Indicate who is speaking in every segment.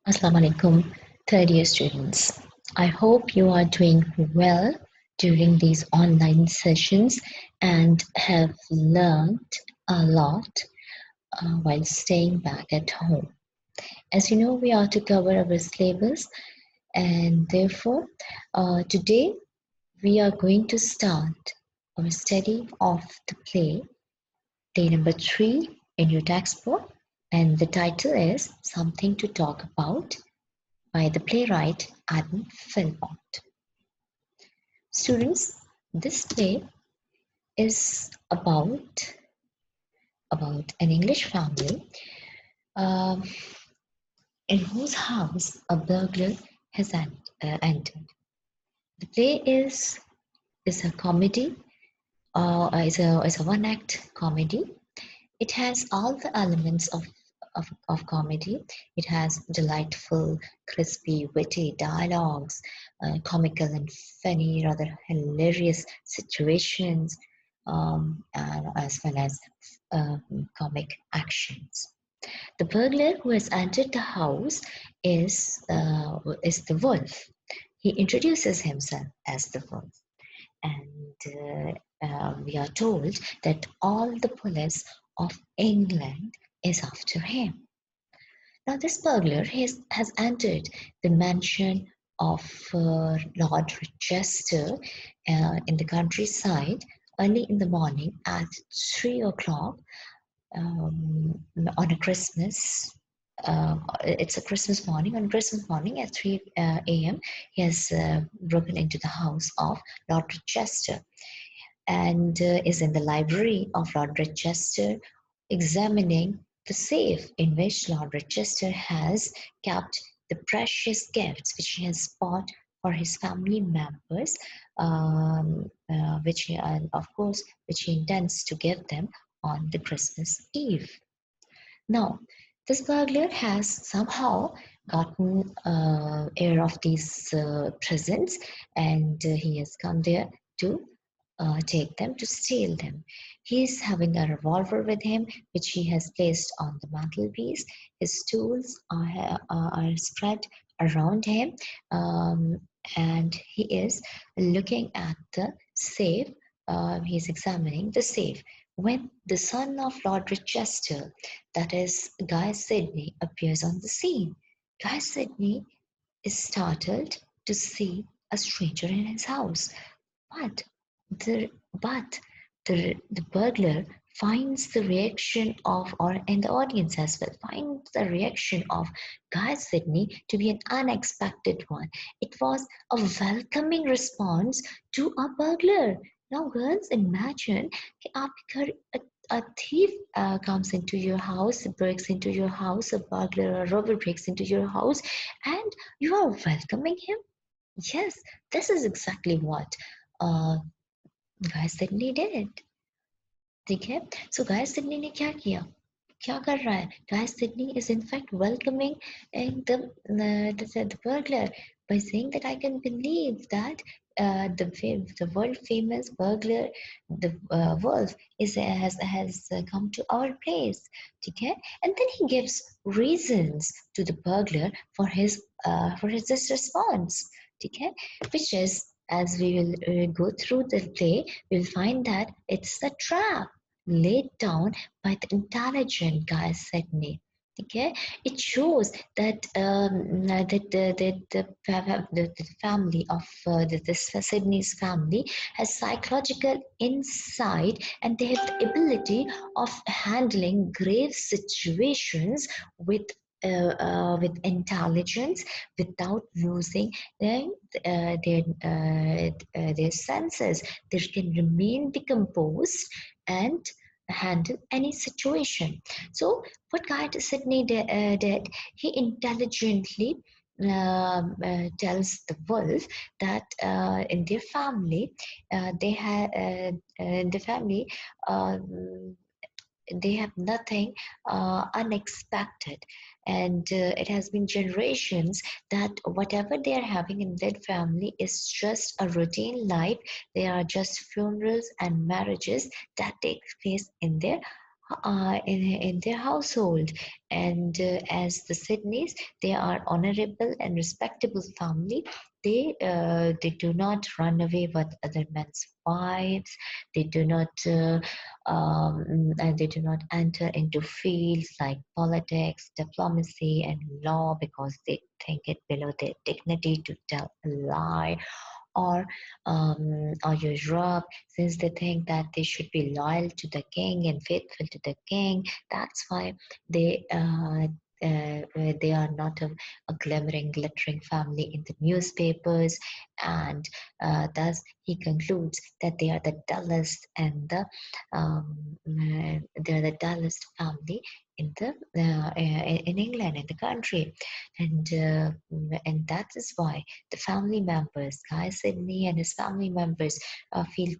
Speaker 1: Assalamu alaikum, third year students. I hope you are doing well during these online sessions and have learned a lot while staying back at home. As you know, we are to cover our syllabus, and therefore, today we are going to start our study of the play, day number 3 in your textbook, and the title is Something to Talk About by the playwright Adam Philpott. Students, this play is about an English family um, in whose house a burglar has entered. The play is a comedy, is a one-act comedy. It has all the elements of comedy. It has delightful, crispy, witty dialogues, comical and funny, rather hilarious situations, and as well as comic actions. The burglar who has entered the house is the wolf. He introduces himself as the wolf, and we are told that all the police of England is after him. Now, this burglar has entered the mansion of Lord Rochester in the countryside early in the morning at 3 o'clock on a Christmas. It's a Christmas morning. On Christmas morning at 3 a.m., he has broken into the house of Lord Rochester and is in the library of Lord Rochester examining the safe in which Lord Rochester has kept the precious gifts which he has bought for his family members, which he, and of course, which he intends to give them on the Christmas Eve. Now, this burglar has somehow gotten air of these presents, and he has come there to take them, to steal them. He's having a revolver with him, which he has placed on the mantelpiece. His tools are spread around him, and he is looking at the safe. He's examining the safe when the son of Lord Rochester, that is Guy Sidney, appears on the scene. Guy Sidney is startled to see a stranger in his house, but but the burglar finds the reaction of, or in the audience as well, finds the reaction of Guy Sidney to be an unexpected one. It was a welcoming response to a burglar. Now, girls, imagine कि आपके घर a thief comes into your house, breaks into your house, a burglar or a robber breaks into your house, and you are welcoming him. Yes, this is exactly what uh, Guy Sidney did. ठीक है, so Guy Sidney ने क्या किया, क्या कर रहा है? Guy Sidney is in fact welcoming the burglar by saying that I can believe that the world famous burglar, the wolf, has come to our place. ठीक है? And then he gives reasons to the burglar for his this response. ठीक है? Which is, as we will go through the play, we'll find that it's a trap laid down by the intelligent Guy Sidney. Okay, it shows that the family of this Sydney's family has psychological insight, and they have the ability of handling grave situations with intelligence without losing their senses. They can remain decomposed and handle any situation. So, what Guy Sidney did, he intelligently tells the wolf that in their family, in the family. They have nothing unexpected, and it has been generations that whatever they are having in their family is just a routine life. They are just funerals and marriages that take place in their in their household. And as the Sydneys, they are honorable and respectable family. They do not run away with other men's wives. They do not and they do not enter into fields like politics, diplomacy, and law because they think it below their dignity to tell a lie or Europe, since they think that they should be loyal to the king and faithful to the king. That's why they. They are not a glimmering, glittering family in the newspapers, and thus he concludes that they are the dullest and they are the dullest family in the in England, in the country, and that is why the family members, Guy Sidney and his family members, feel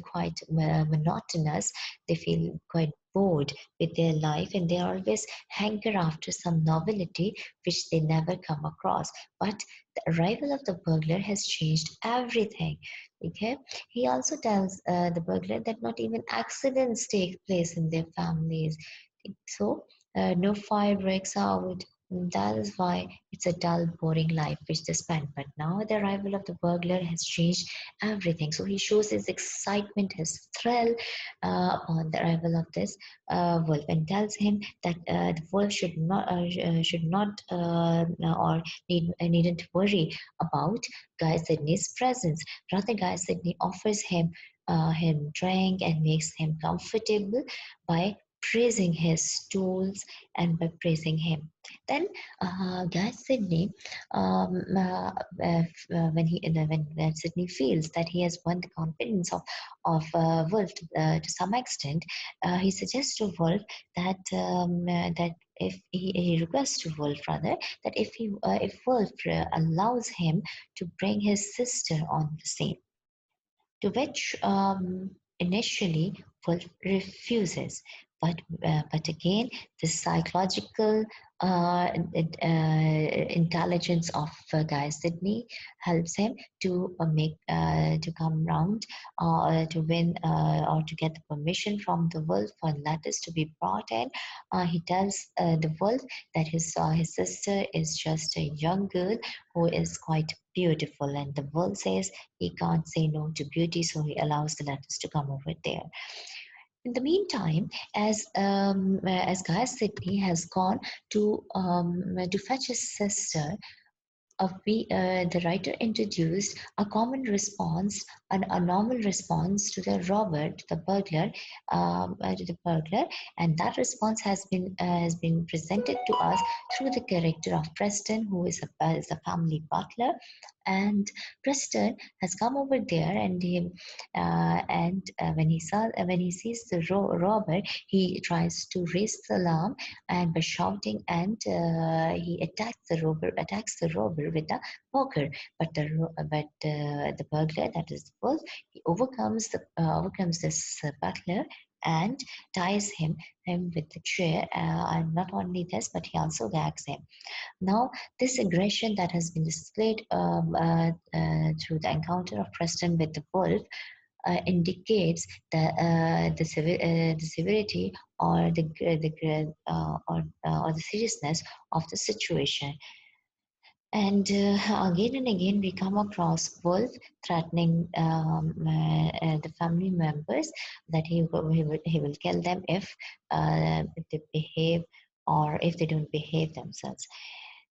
Speaker 1: quite monotonous. They feel quite bored with their life, and they always hanker after some novelty which they never come across. But the arrival of the burglar has changed everything. Okay, he also tells the burglar that not even accidents take place in their families. So no fire breaks out. That is why it's a dull, boring life which they spend. But now the arrival of the burglar has changed everything. So he shows his excitement, his thrill upon the arrival of this wolf, and tells him that the wolf should not or needn't worry about Guy Sidney's presence. Rather, Guy Sidney offers him drink and makes him comfortable by praising his tools and by praising him. Then Guy Sidney, when Sidney feels that he has won the confidence of Wolf to some extent, he suggests to Wolf that if he requests to Wolf rather that if Wolf allows him to bring his sister on the scene, to which initially Wolf refuses. But again, the psychological intelligence of Guy Sidney helps him to come round to win or to get the permission from the wolf for letters to be brought in. He tells the wolf that his sister is just a young girl who is quite beautiful, and the wolf says he can't say no to beauty, so he allows the letters to come over there. In the meantime, as Guy Sidney has gone to fetch his sister, the writer introduced a common response, a normal response to the robber, to the burglar, and that response has been presented to us through the character of Preston, who is a family butler, and Preston has come over there, and when he sees the robber, he tries to raise the alarm, and by shouting, and he attacks the robber with a poker. But the burglar, that is the wolf, he overcomes this butler and ties him with the chair. And not only this, but he also gags him. Now, this aggression that has been displayed through the encounter of Preston with the wolf indicates the severity or or the seriousness of the situation. And again and again, we come across Wolf threatening the family members that he will kill them if they behave or if they don't behave themselves.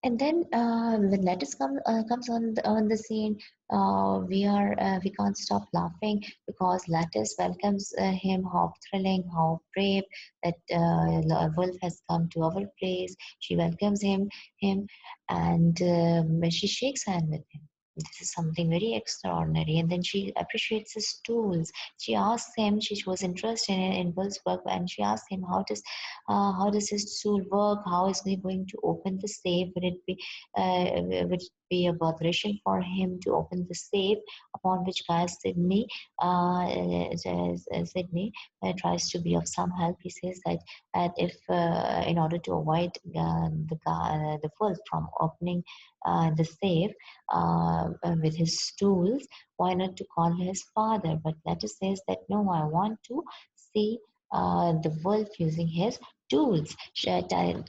Speaker 1: And then when Lettuce comes on the scene, we can't stop laughing because Lettuce welcomes him. How thrilling, how brave that Wolf has come to our place. She welcomes him, and she shakes hand with him. This is something very extraordinary. And then she appreciates his tools. She asks him. She was interested in Wolf's work, and she asks him how does his tool work? How is he going to open the safe? Would it be a botheration for him to open the safe? Upon which guy Sydney tries to be of some help. He says that if in order to avoid the wolf from opening the safe with his tools, why not to call his father? But Lettuce says that no, I want to see the wolf using his tools,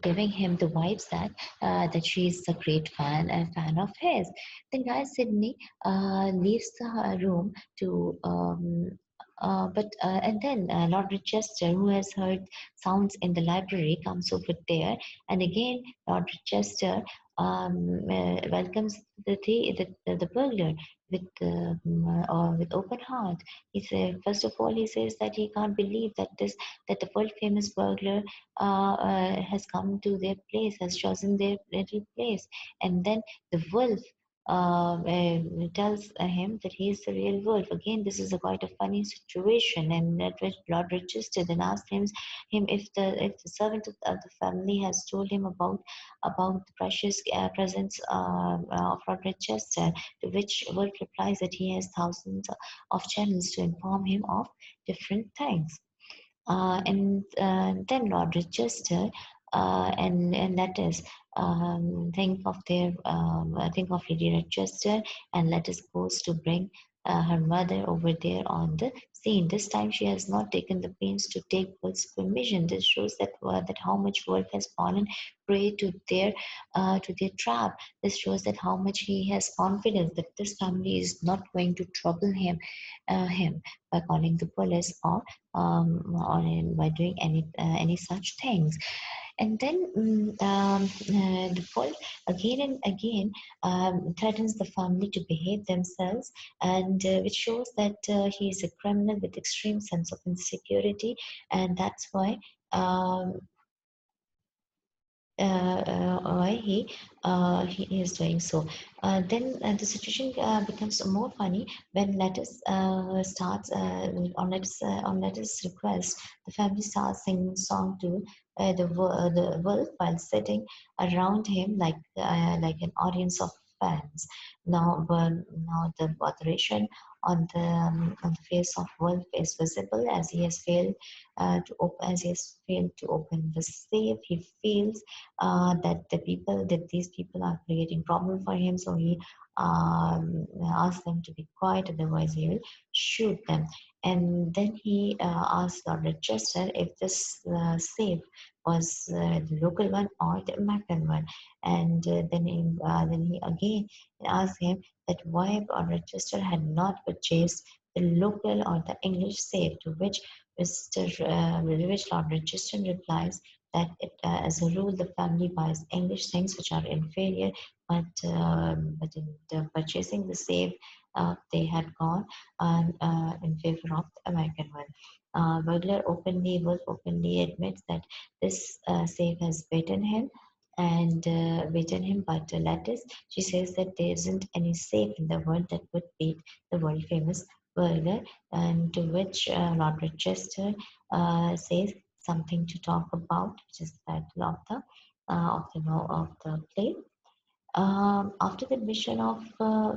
Speaker 1: giving him the vibes that she's a great fan of his. Then guy Sydney leaves the room to but and then Lord Rochester, who has heard sounds in the library, comes over there, and again Lord Rochester welcomes the burglar with open heart. He said, first of all, he says that he can't believe that the world famous burglar has come to their place, has chosen their little place, and then the wolf tells him that he is the real wolf. Again, this is a quite a funny situation, and that which Lord Rochester then asked him if the servant of the family has told him about the precious presence of Lord Rochester, to which Wolf replies that he has thousands of channels to inform him of different things. And then Lord Rochester, and that is think of Lady Rochester, and let us pose to bring her mother over there on the scene. This time she has not taken the pains to take Wolf's permission. This shows that how much Wolf has fallen prey to their trap. This shows that how much he has confidence that this family is not going to trouble him by calling the police or by doing any such things. And then the wolf again and again threatens the family to behave themselves, and which shows that he is a criminal with extreme sense of insecurity, and that's um, why he is doing so. Then the situation becomes more funny when Lettuce starts on Lettuce's request. The family starts singing song to the wolf while sitting around him like an audience of fans. Now the botheration on the face of Wolf is visible as he has failed to open the safe. He feels that these people are creating problem for him, so he asks them to be quiet, otherwise he will shoot them. And then he asks Lord Rochester if this safe was the local one or the American one, and then he again asks him that why Lord Rochester had not purchased the local or the English safe, to which which Lord Rochester replies that as a rule, the family buys English things which are inferior, but in purchasing the safe, they had gone in favor of the American one. Wolf openly admits that this safe has beaten him, but Lattice, she says that there isn't any safe in the world that would beat the world famous burglar, and to which Lord Rochester says something to talk about, which is the title of the play. After the mission of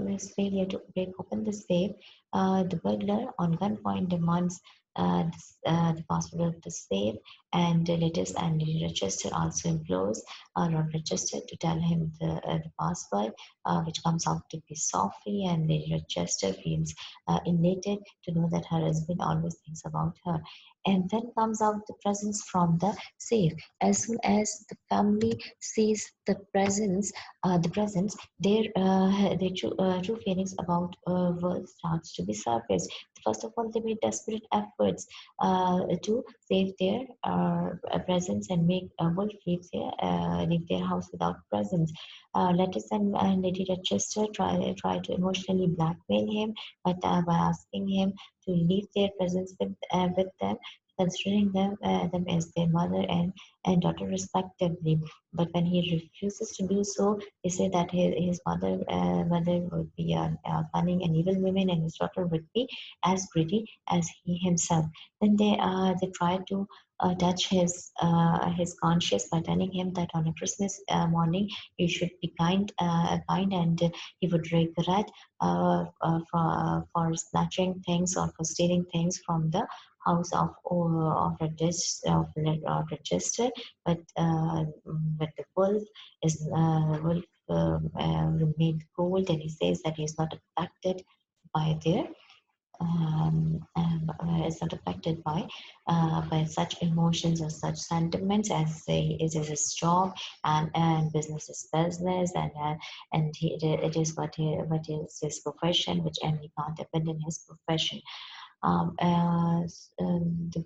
Speaker 1: his failure to break open the safe, the burglar on gunpoint demands the password of the safe, and Lettuce and Lady Rochester also implores Lord Rochester to tell him the password, which comes out to be Sophie, and Lady Rochester feels elated to know that her husband always thinks about her. And then comes out the presence from the safe. As soon as the family sees the presence, their true feelings about world starts to be surfaced. First of all, they made desperate efforts to save their presence and make Wolf leave their house without presence. Lettuce and Lady Rochester try to emotionally blackmail him, but by asking him to leave their presence with them, considering them as their mother and daughter respectively. But when he refuses to do so, they say that his mother would be a cunning and evil woman, and his daughter would be as pretty as he himself. Then they try to touch his conscience by telling him that on a Christmas morning you should be kind, and he would regret for snatching things or for stealing things from the house of Register, but the wolf remained cold, and he says that he is not affected by their is not affected by such emotions or such sentiments, as it is his job, and business is business, and it is what is his profession, which, and he can't abandon his profession. The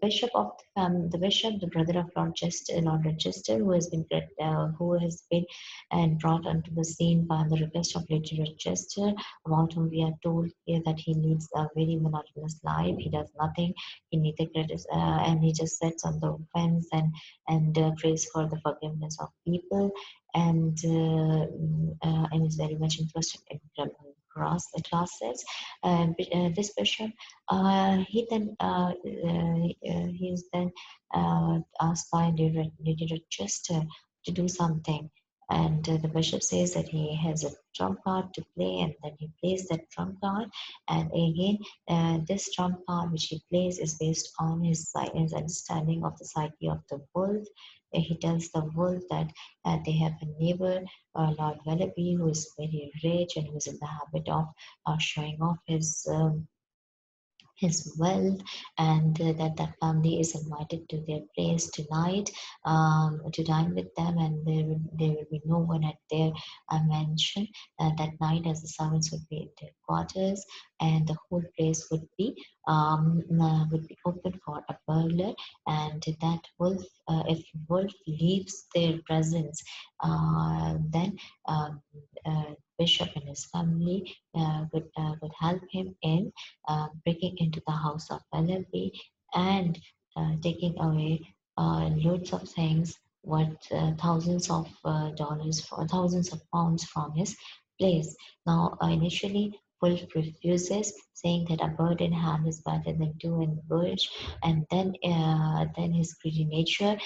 Speaker 1: bishop of the bishop, the brother of Lord Rochester, who has been and brought onto the scene by the request of Lady Rochester, about whom we are told here that he leads a very monotonous life. He does nothing. He neither and he just sits on the fence and prays for the forgiveness of people, and is very much interested in criminal classes. This bishop he is then asked by Lady Rochester to do something, and the bishop says that he has a trump card to play, and then he plays that trump card, and again, this trump card which he plays is based on his understanding of the psyche of the wolf. He tells the wolf that they have a neighbor, Lord Willoughby, who is very rich and who is in the habit of showing off his wealth, and that family is invited to their place tonight, to dine with them, and there will be no one at their mansion that night, as the servants would be in their quarters, and the whole place would be open for a burglar, and that wolf, if wolf leaves their presence, then um, bishop and his family would help him in breaking into the house of Penelope, and taking away loads of things worth thousands of dollars, for thousands of pounds from his place. Now, initially, Wolf refuses, saying that a bird in hand is better than two in the bush, and then his greedy nature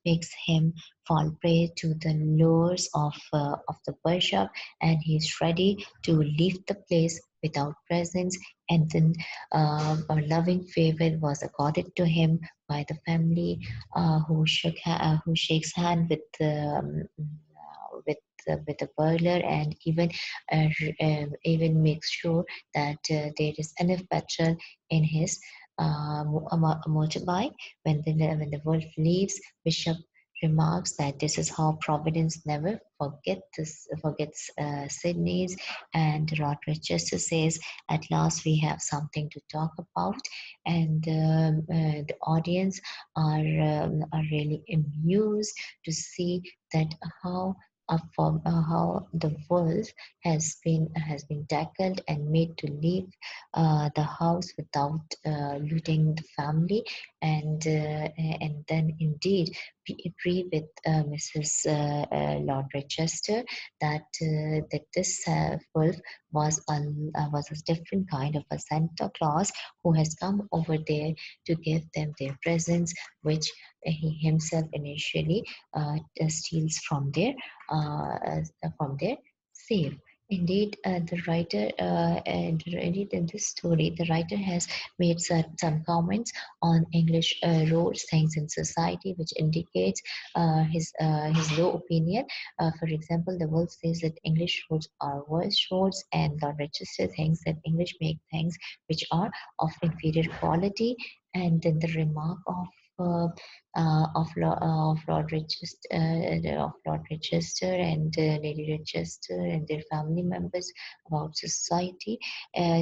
Speaker 1: makes him fall prey to the lures of the bishop, and he's ready to leave the place without presents, and then a loving favor was accorded to him by the family, who shakes hand with with the burglar, and even makes sure that there is enough petrol in his motorbike. When the wolf leaves, Bishop remarks that this is how Providence never forgets Sydney's, and Rod Rochester says, "At last we have something to talk about," and the audience are really amused to see that how the wolf has been tackled and made to leave the house without looting the family, and then indeed we agree with Mrs. Lord Rochester that this wolf was a different kind of a Santa Claus who has come over there to give them their presents, which he himself initially steals from their safe. Indeed, indeed, in this story, the writer has made some comments on English roads, things in society, which indicates his low opinion. For example, the wolf says that English roads are worse roads, and Lord Rochester thinks that English make things which are of inferior quality. And then the remark of Lord Rochester and Lady Rochester and their family members about society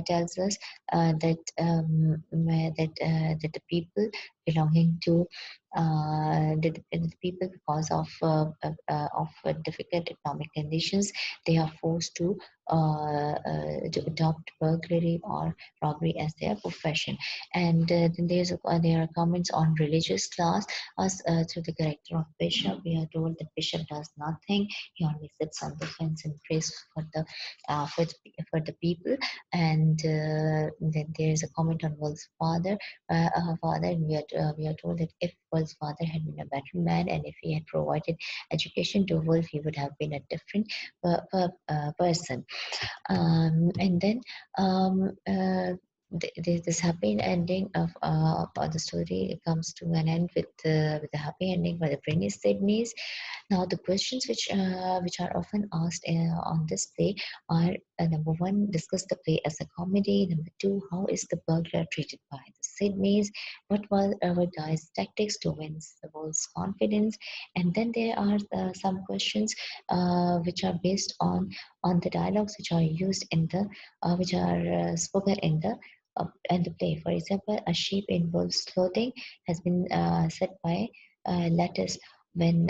Speaker 1: tells us that the people belonging to the people, because of difficult economic conditions, they are forced to adopt burglary or robbery as their profession. And then there are comments on religious class. As through the character of Bishop, we are told that Bishop does nothing. He only sits on the fence and prays for the people. And then there is a comment on Wolf's father, and we are told that if Wolf's father had been a better man, and if he had provided education to Wolf, he would have been a different person. And then um, uh, this happy ending of the story comes to an end with the happy ending by the Britney Sydney's. Now, the questions which are often asked on this play are number one, discuss the play as a comedy. Number two, how is the burglar treated by the Sydneys? What was our guy's tactics to win the world's confidence? And then there are some questions which are based on the dialogues which are used in the which are spoken in the play. For example, a sheep in wolf's clothing has been said by Lettuce when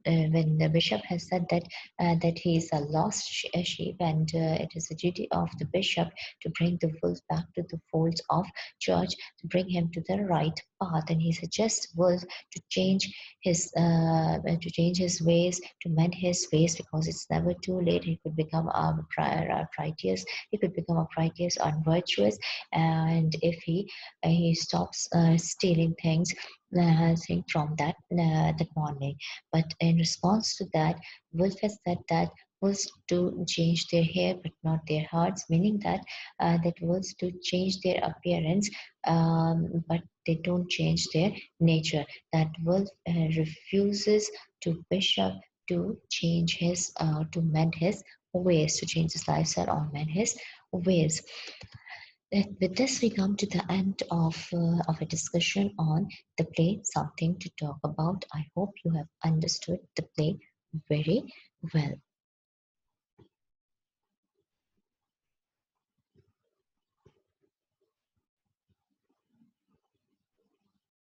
Speaker 1: the bishop has said that he is a lost sheep, and it is the duty of the bishop to bring the wolf back to the folds of church, to bring him to the right path. And he suggests wolf to change his ways, to mend his ways, because it's never too late. He could become righteous. He could become a righteous and virtuous, and if he stops stealing things thing from that morning. But in response to that, Wolf has said that wolves do change their hair but not their hearts, meaning that wolves do change their appearance, but they don't change their nature. That wolf refuses to bishop to change to mend his ways, to change his lifestyle or mend his ways. With this, we come to the end of a discussion on the play, Something to Talk About. I hope you have understood the play very well.